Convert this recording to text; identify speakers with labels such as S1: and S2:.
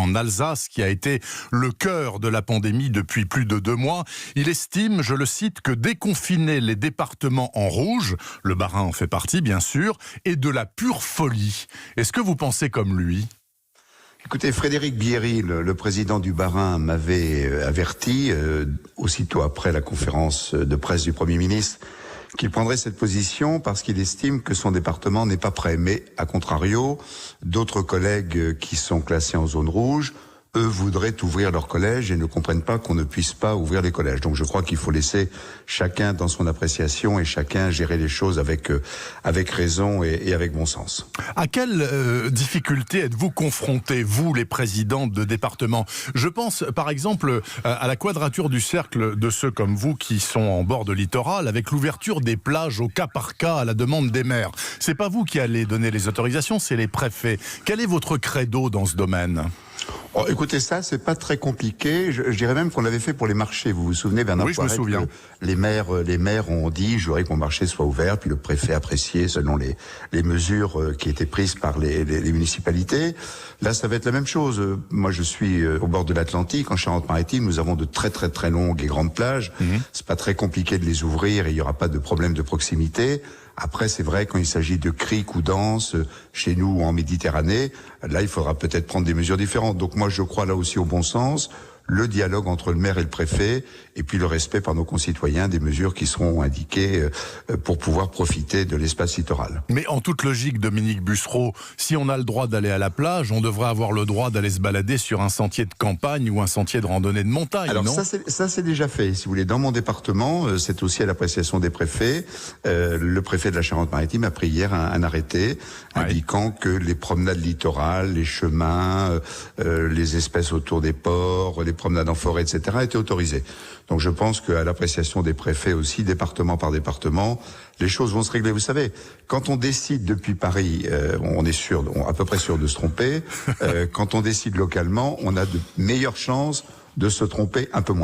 S1: en Alsace, qui a été le cœur de la pandémie depuis plus de 2 mois. Il estime, je le cite, que déconfiner les départements en rouge, le Bas-Rhin en fait partie bien sûr, est de la pure folie. Est-ce que vous pensez comme lui ?
S2: Écoutez, Frédéric Bierry, le président du Bas-Rhin, m'avait averti, aussitôt après la conférence de presse du Premier ministre, qu'il prendrait cette position parce qu'il estime que son département n'est pas prêt. Mais, à contrario, d'autres collègues qui sont classés en zone rouge, eux voudraient ouvrir leur collège et ne comprennent pas qu'on ne puisse pas ouvrir les collèges. Donc je crois qu'il faut laisser chacun dans son appréciation et chacun gérer les choses avec raison et avec bon sens.
S1: À quelles difficultés êtes-vous confrontés, vous, les présidents de département ? Je pense, par exemple, à la quadrature du cercle de ceux comme vous qui sont en bord de littoral, avec l'ouverture des plages au cas par cas à la demande des maires. C'est pas vous qui allez donner les autorisations, c'est les préfets. Quel est votre credo dans ce domaine ?
S2: Oh, écoutez, ça, c'est pas très compliqué. Je dirais même qu'on l'avait fait pour les marchés. Vous vous souvenez, Bernard
S1: Oui, je me souviens.
S2: Les maires ont dit, je voudrais que mon marché soit ouvert, puis le préfet appréciait selon les mesures qui étaient prises par les municipalités. Là, ça va être la même chose. Moi, je suis au bord de l'Atlantique, en Charente-Maritime. Nous avons de très, très, très longues et grandes plages. C'est pas très compliqué de les ouvrir et il y aura pas de problème de proximité. Après, c'est vrai, quand il s'agit de criques ou d'anses, chez nous ou en Méditerranée, là, il faudra peut-être prendre des mesures différentes. Donc moi, je crois là aussi au bon sens, le dialogue entre le maire et le préfet, et puis le respect par nos concitoyens des mesures qui seront indiquées pour pouvoir profiter de l'espace littoral.
S1: Mais en toute logique, Dominique Bussereau, si on a le droit d'aller à la plage, on devrait avoir le droit d'aller se balader sur un sentier de campagne ou un sentier de randonnée de montagne,
S2: alors,
S1: non ?
S2: ça c'est déjà fait. Si vous voulez, dans mon département, c'est aussi à l'appréciation des préfets. Le préfet de la Charente-Maritime a pris hier un arrêté indiquant que les promenades littorales, les chemins, les espèces autour des ports, les promenades en forêt, etc., étaient autorisées. Donc je pense qu'à l'appréciation des préfets aussi, département par département, les choses vont se régler. Vous savez, quand on décide depuis Paris, on est à peu près sûr de se tromper. Quand on décide localement, on a de meilleures chances de se tromper un peu moins.